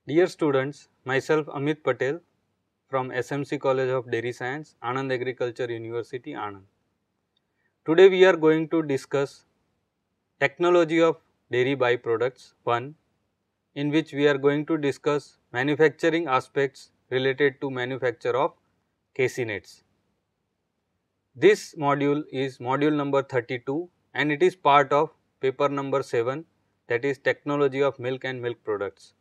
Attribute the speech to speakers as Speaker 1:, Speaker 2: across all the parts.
Speaker 1: Dear students, myself Amit Patel from SMC College of Dairy Science, Anand Agriculture University, Anand. Today we are going to discuss technology of dairy byproducts 1, in which we are going to discuss manufacturing aspects related to manufacture of caseinate. This module is module number 32 and it is part of paper number 7, that is technology of milk and milk products.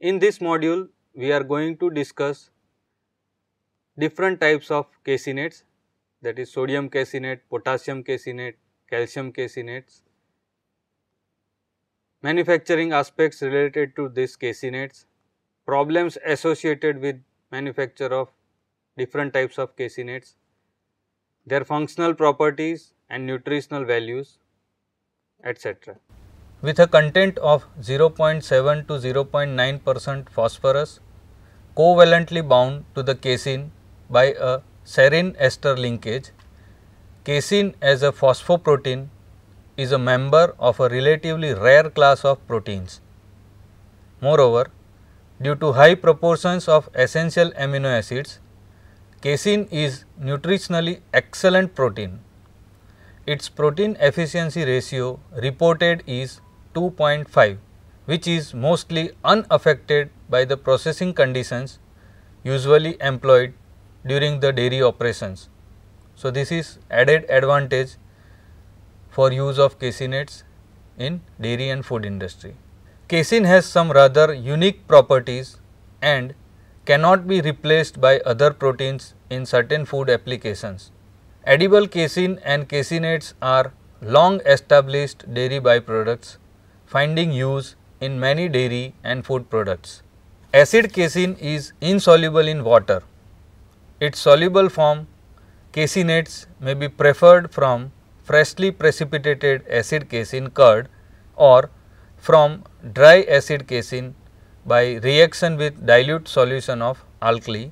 Speaker 1: In this module, we are going to discuss different types of caseinates, that is sodium caseinate, potassium caseinate, calcium caseinates, manufacturing aspects related to these caseinates, problems associated with manufacture of different types of caseinates, their functional properties and nutritional values, etc. With a content of 0.7 to 0.9% phosphorus covalently bound to the casein by a serine ester linkage, casein as a phosphoprotein is a member of a relatively rare class of proteins. Moreover, due to high proportions of essential amino acids, casein is nutritionally excellent protein. Its protein efficiency ratio reported is 2.5, which is mostly unaffected by the processing conditions usually employed during the dairy operations. So, this is added advantage for use of caseinates in dairy and food industry. Casein has some rather unique properties and cannot be replaced by other proteins in certain food applications. Edible casein and caseinates are long established dairy byproducts, finding use in many dairy and food products. Acid casein is insoluble in water. Its soluble form caseinates may be preferred from freshly precipitated acid casein curd or from dry acid casein by reaction with dilute solution of alkali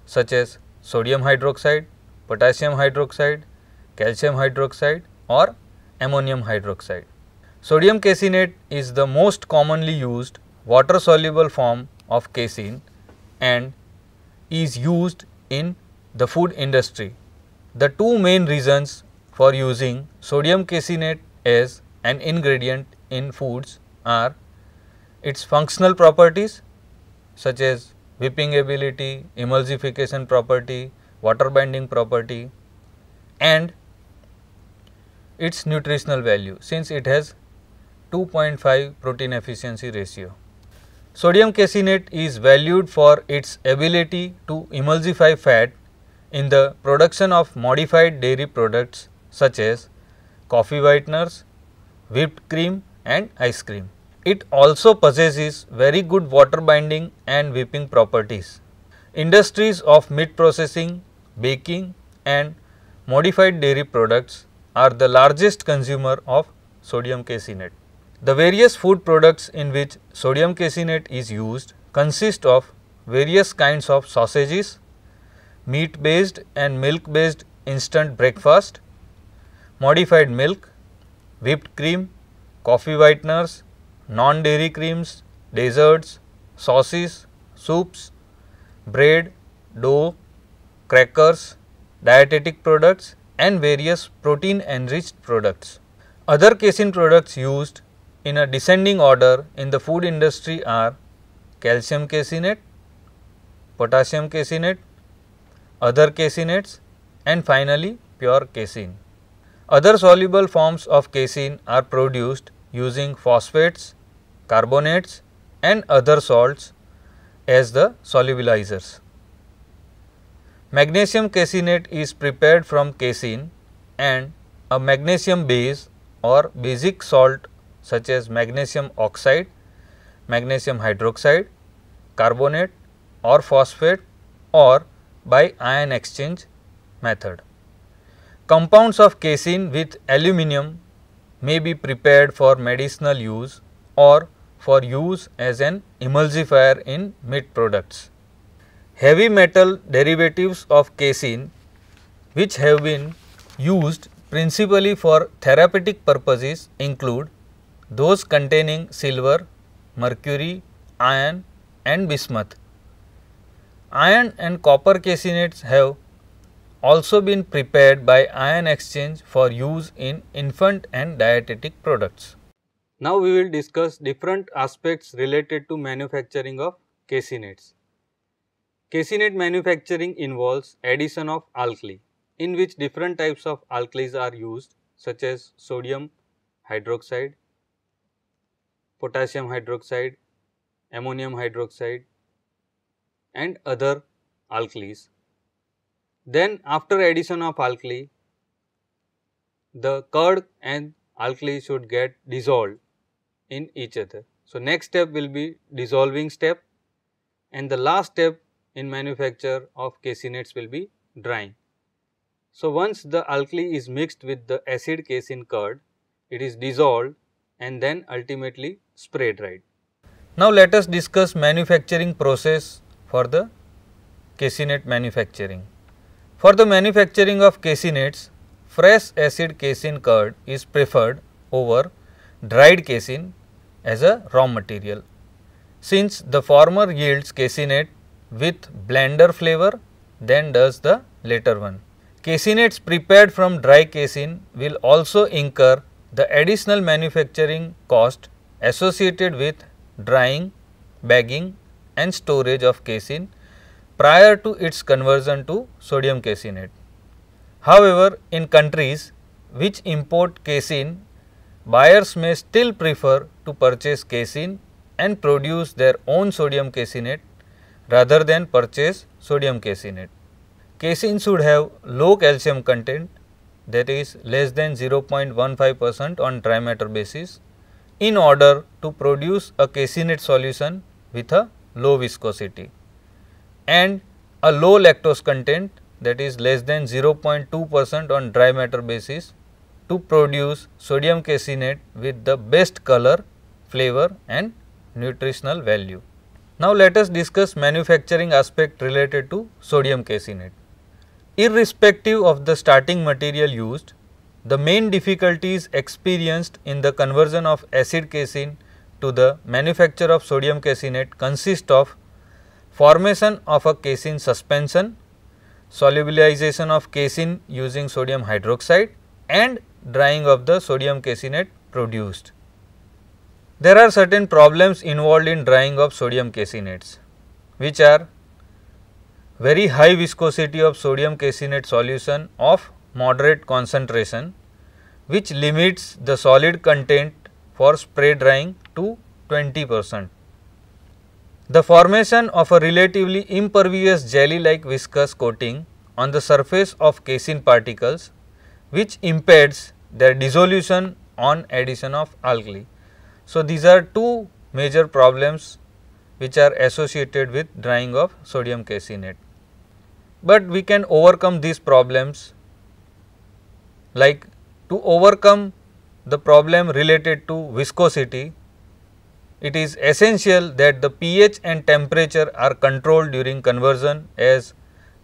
Speaker 1: such as sodium hydroxide, potassium hydroxide, calcium hydroxide or ammonium hydroxide. Sodium caseinate is the most commonly used water soluble form of casein and is used in the food industry. The two main reasons for using sodium caseinate as an ingredient in foods are its functional properties such as whipping ability, emulsification property, water binding property and its nutritional value, since it has 2.5 protein efficiency ratio. Sodium caseinate is valued for its ability to emulsify fat in the production of modified dairy products such as coffee whiteners, whipped cream and ice cream. It also possesses very good water binding and whipping properties. Industries of meat processing, baking and modified dairy products are the largest consumer of sodium caseinate. The various food products in which sodium caseinate is used consist of various kinds of sausages, meat based and milk based instant breakfast, modified milk, whipped cream, coffee whiteners, non-dairy creams, desserts, sauces, soups, bread, dough, crackers, dietetic products and various protein enriched products. Other casein products used in a descending order in the food industry are calcium caseinate, potassium caseinate, other caseinates and finally pure casein. Other soluble forms of casein are produced using phosphates, carbonates and other salts as the solubilizers. Magnesium caseinate is prepared from casein and a magnesium base or basic salt such as magnesium oxide, magnesium hydroxide, carbonate or phosphate or by ion exchange method. Compounds of casein with aluminum may be prepared for medicinal use or for use as an emulsifier in meat products. Heavy metal derivatives of casein which have been used principally for therapeutic purposes include those containing silver, mercury,
Speaker 2: iron and bismuth. Iron and copper casinates have also been prepared by ion exchange for use in infant and dietetic products.
Speaker 1: Now we will discuss different aspects related to manufacturing of casinates. Casinate manufacturing involves addition of alkali, in which different types of alkalis are used, such as sodium hydroxide, potassium hydroxide, ammonium hydroxide and other alkalis. Then after addition of alkali, the curd and alkali should get dissolved in each other. So, next step will be dissolving step, and the last step in manufacture of casinates will be drying. So, once the alkali is mixed with the acid casein curd, it is dissolved and then ultimately spray dried.
Speaker 2: Now, let us discuss manufacturing process for the casinate manufacturing. For the manufacturing of casinates, fresh acid casein curd is preferred over dried casein as a raw material, since the former yields casinate with blender flavor than does the later one. Casinates prepared from dry casein will also incur the additional manufacturing cost associated with drying, bagging and storage of casein prior to its conversion to sodium caseinate. However, in countries which import casein, buyers may still prefer to purchase casein and produce their own sodium caseinate rather than purchase sodium caseinate. Casein should have low calcium content, that is less than 0.15% on dry matter basis, in order to produce a caseinate solution with a low viscosity, and a low lactose content, that is less than 0.2% on dry matter basis, to produce sodium caseinate with the best color, flavor and nutritional value. Now, let us discuss manufacturing aspect related to sodium caseinate. Irrespective of the starting material used, the main difficulties experienced in the conversion of acid casein to the manufacture of sodium caseinate consist of formation of a casein suspension, solubilization of casein using sodium hydroxide and drying of the sodium caseinate produced. There are certain problems involved in drying of sodium caseinates, which are very high viscosity of sodium caseinate solution of moderate concentration, which limits the solid content for spray drying to 20%. The formation of a relatively impervious jelly like viscous coating on the surface of casein particles, which impedes their dissolution on addition of alkali. So, these are two major problems which are associated with drying of sodium caseinate. But we can overcome these problems, like to overcome the problem related to viscosity. It is essential that the pH and temperature are controlled during conversion, as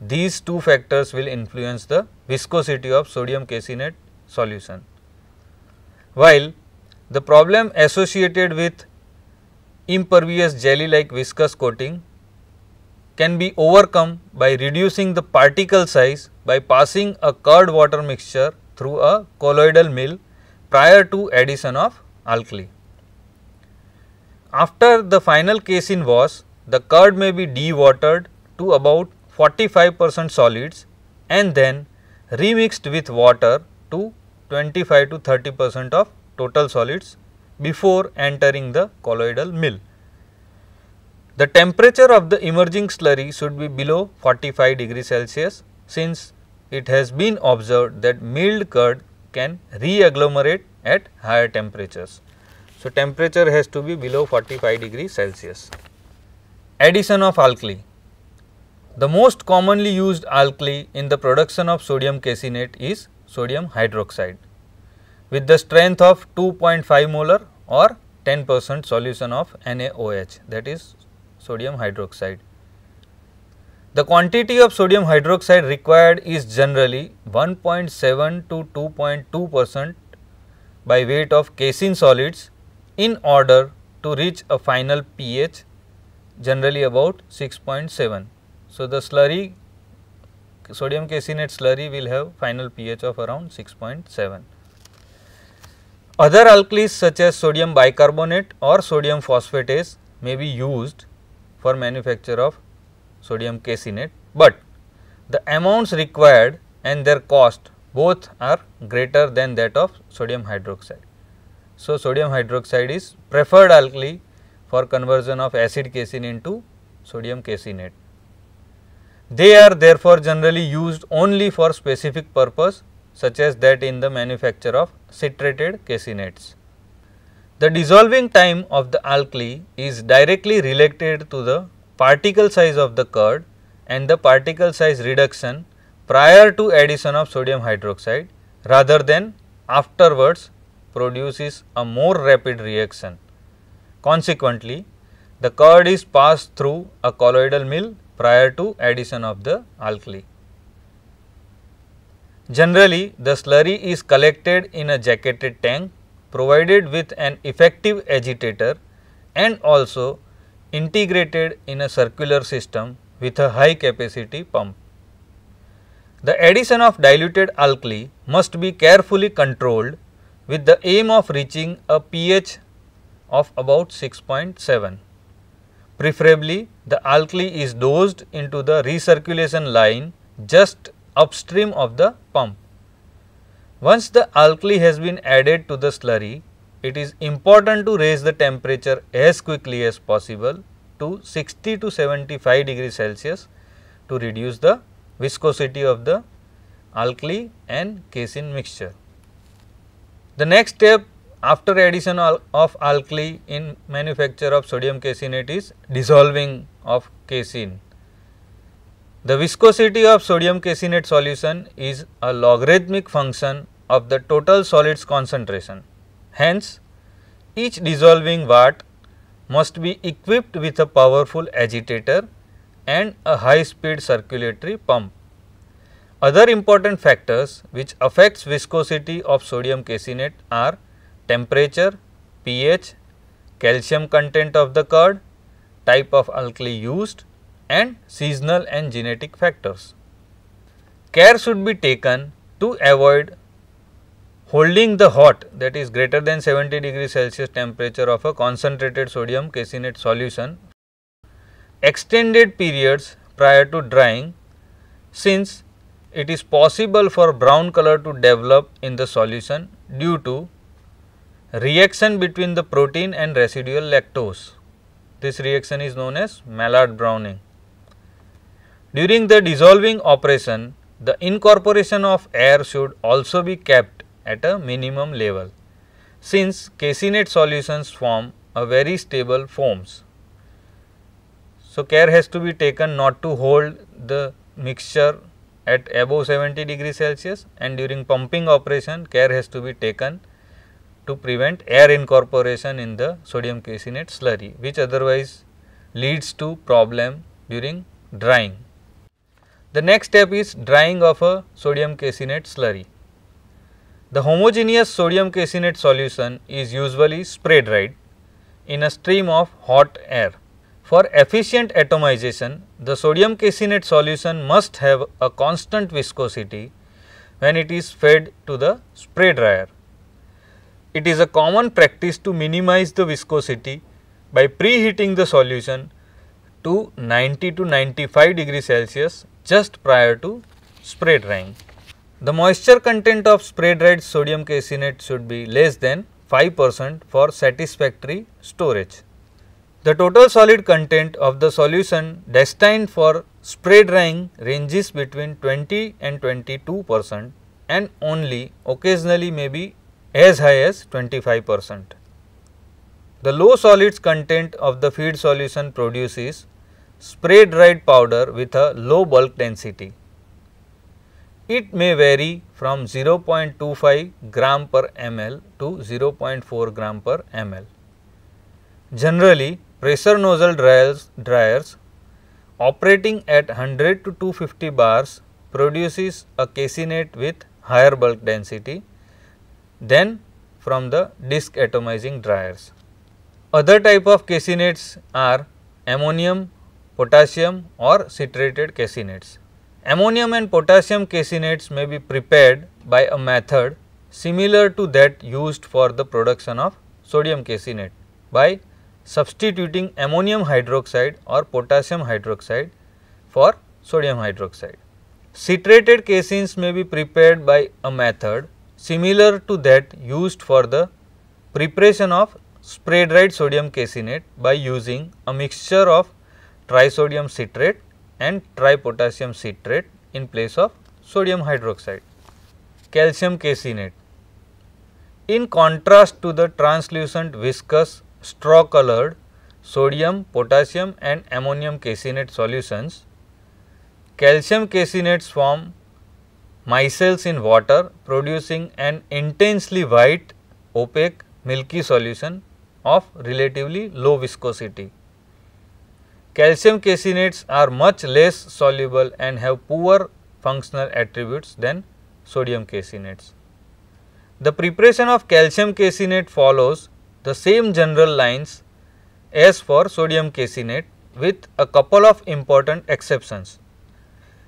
Speaker 2: these two factors will influence the viscosity of sodium caseinate solution. While the problem associated with impervious jelly like viscous coating can be overcome by reducing the particle size by passing a curd water mixture through a colloidal mill prior to addition of alkali. After the final casein wash, the curd may be dewatered to about 45% solids and then remixed with water to 25 to 30% of total solids before entering the colloidal mill. The temperature of the emerging slurry should be below 45 degrees Celsius, since it has been observed that milled curd can re-agglomerate at higher temperatures. So, temperature has to be below 45 degrees Celsius. Addition of alkali. The most commonly used alkali in the production of sodium caseinate is sodium hydroxide with the strength of 2.5 molar or 10% solution of NaOH, that is sodium hydroxide. The quantity of sodium hydroxide required is generally 1.7 to 2.2% by weight of casein solids in order to reach a final pH generally about 6.7. So, the slurry sodium caseinate slurry will have final pH of around 6.7. Other alkalis such as sodium bicarbonate or sodium phosphatase may be used for manufacture of sodium caseinate, but the amounts required and their cost both are greater than that of sodium hydroxide. So, sodium hydroxide is preferred alkali for conversion of acid casein into sodium caseinate. They are therefore generally used only for specific purpose such as that in the manufacture of citrated caseinates. The dissolving time of the alkali is directly related to the particle size of the curd, and the particle size reduction prior to addition of sodium hydroxide rather than afterwards produces a more rapid reaction. Consequently, the curd is passed through a colloidal mill prior to addition of the alkali. Generally, the slurry is collected in a jacketed tank provided with an effective agitator and also integrated in a circular system with a high capacity pump. The addition of diluted alkali must be carefully controlled with the aim of reaching a pH of about 6.7. Preferably, the alkali is dosed into the recirculation line just upstream of the pump. Once the alkali has been added to the slurry, it is important to raise the temperature as quickly as possible to 60 to 75 degrees Celsius to reduce the viscosity of the alkali and casein mixture. The next step after addition of alkali in manufacture of sodium caseinate is dissolving of casein. The viscosity of sodium caseinate solution is a logarithmic function of the total solids concentration. Hence, each dissolving vat must be equipped with a powerful agitator and a high speed circulatory pump. Other important factors which affects viscosity of sodium caseinate are temperature, pH, calcium content of the curd, type of alkali used and seasonal and genetic factors. Care should be taken to avoid holding the hot, that is greater than 70 degrees Celsius temperature of a concentrated sodium caseinate solution extended periods prior to drying, since it is possible for brown color to develop in the solution due to reaction between the protein and residual lactose. This reaction is known as Maillard browning. During the dissolving operation, the incorporation of air should also be kept at a minimum level, since caseinate solutions form a very stable foams. So, care has to be taken not to hold the mixture at above 70 degrees Celsius, and during pumping operation care has to be taken to prevent air incorporation in the sodium caseinate slurry, which otherwise leads to problem during drying. The next step is drying of a sodium caseinate slurry. The homogeneous sodium caseinate solution is usually spray dried in a stream of hot air. For efficient atomization, the sodium caseinate solution must have a constant viscosity when it is fed to the spray dryer. It is a common practice to minimize the viscosity by preheating the solution to 90 to 95 degrees Celsius just prior to spray drying. The moisture content of spray dried sodium caseinate should be less than 5% for satisfactory storage. The total solid content of the solution destined for spray drying ranges between 20 and 22% and only occasionally may be as high as 25%. The low solids content of the feed solution produces spray dried powder with a low bulk density. It may vary from 0.25 gram per ml to 0.4 gram per ml. Generally, pressure nozzle dryers operating at 100 to 250 bars produces a caseinate with higher bulk density than from the disc atomizing dryers. Other type of caseinates are ammonium, potassium or citrated casinates. Ammonium and potassium casinates may be prepared by a method similar to that used for the production of sodium casinate by substituting ammonium hydroxide or potassium hydroxide for sodium hydroxide. Citrated casins may be prepared by a method similar to that used for the preparation of spray dried sodium casinate by using a mixture of trisodium citrate and tripotassium citrate in place of sodium hydroxide. Calcium casinate. In contrast to the translucent viscous straw colored sodium, potassium and ammonium casinate solutions, calcium casinates form micelles in water producing an intensely white, opaque, milky solution of relatively low viscosity. Calcium casinates are much less soluble and have poor functional attributes than sodium casinates. The preparation of calcium casinate follows the same general lines as for sodium casinate with a couple of important exceptions.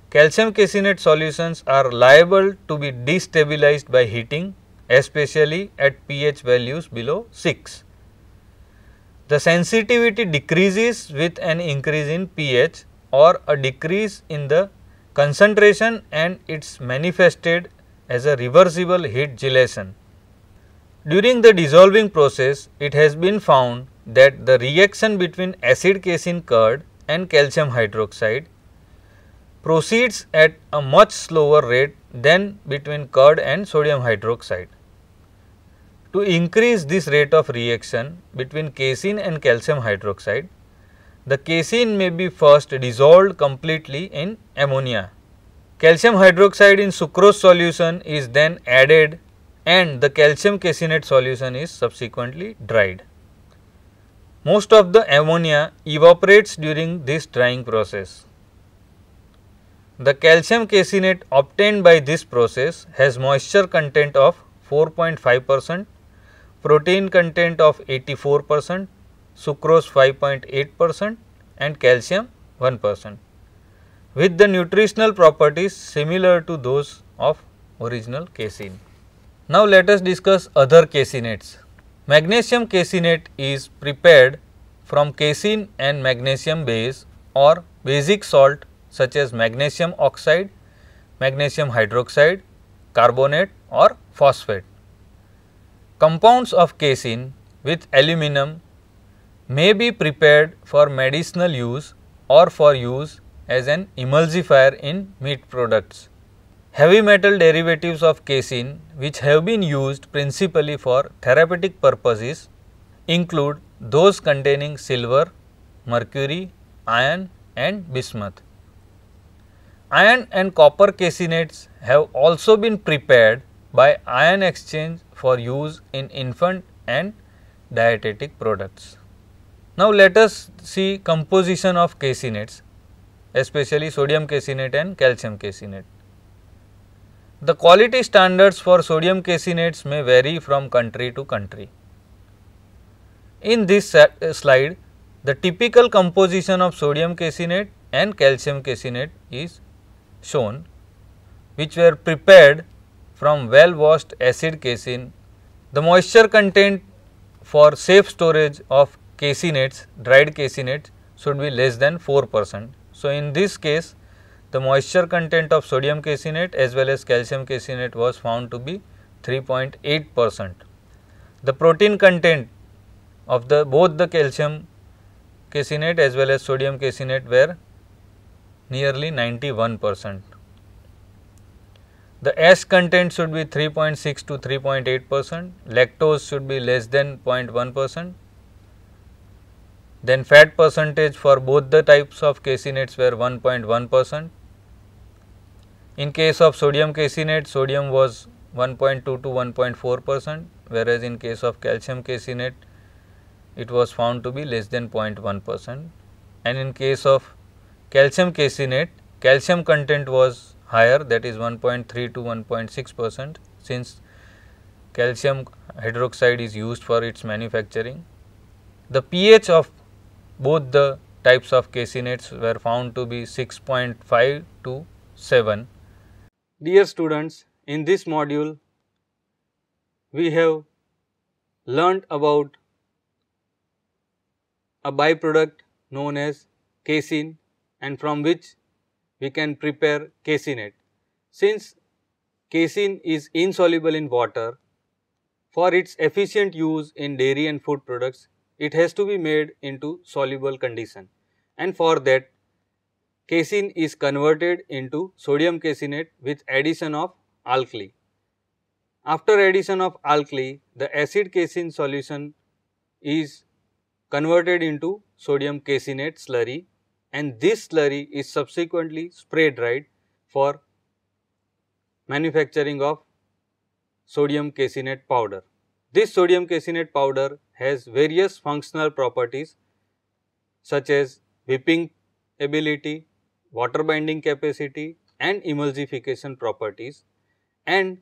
Speaker 2: Calcium casinate solutions are liable to be destabilized by heating, especially at pH values below 6. The sensitivity decreases with an increase in pH or a decrease in the concentration, and it is manifested as a reversible heat gelation. During the dissolving process, it has been found that the reaction between acid casein curd and calcium hydroxide proceeds at a much slower rate than between curd and sodium hydroxide. To increase this rate of reaction between casein and calcium hydroxide, the casein may be first dissolved completely in ammonia. Calcium hydroxide in sucrose solution is then added and the calcium casinate solution is subsequently dried. Most of the ammonia evaporates during this drying process. The calcium casinate obtained by this process has moisture content of 4.5%, protein content of 84%, sucrose 5.8% and calcium 1%, with the nutritional properties similar to those of original casein. Now, let us discuss other casinates. Magnesium casinate is prepared from casein and magnesium base or basic salt such as magnesium oxide, magnesium hydroxide, carbonate or phosphate. Compounds of casein with aluminum may be prepared for medicinal use or for use as an emulsifier in meat products. Heavy metal derivatives of casein which have been used principally for therapeutic purposes include those containing silver, mercury, iron and bismuth. Iron and copper casinates have also been prepared by ion exchange for use in infant and dietetic products. Now, let us see composition of casinates, especially sodium casinate and calcium casinate. The quality standards for sodium casinates may vary from country to country. In this slide, the typical composition of sodium casinate and calcium casinate is shown, which were prepared from well washed acid casein. The moisture content for safe storage of casinates, dried casinates, should be less than 4%. So, in this case, the moisture content of sodium casinate as well as calcium casinate was found to be 3.8%. The protein content of both the calcium casinate as well as sodium casinate were nearly 91%. The ash content should be 3.6 to 3.8%, lactose should be less than 0.1%. Then fat percentage for both the types of casinates were 1.1%. In case of sodium casinate, sodium was 1.2 to 1.4%, whereas in case of calcium casinate, it was found to be less than 0.1%. And in case of calcium casinate, calcium content was higher, that is 1.3 to 1.6%, since calcium hydroxide is used for its manufacturing. The pH of both the types of caseinettes were found to be 6.5 to 7.
Speaker 1: Dear students, in this module, we have learnt about a byproduct known as casein and from which we can prepare caseinate. Since casein is insoluble in water, for its efficient use in dairy and food products, it has to be made into soluble condition, and for that casein is converted into sodium caseinate with addition of alkali. After addition of alkali, the acid casein solution is converted into sodium caseinate slurry, and this slurry is subsequently spray dried for manufacturing of sodium caseinate powder. This sodium caseinate powder has various functional properties such as whipping ability, water binding capacity and emulsification properties, and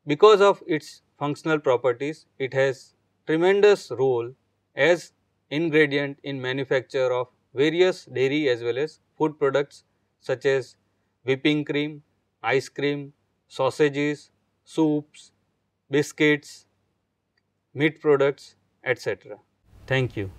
Speaker 1: because of its functional properties, it has tremendous role as ingredient in manufacture of various dairy as well as food products such as whipping cream, ice cream, sausages, soups, biscuits, meat products, etc. Thank you.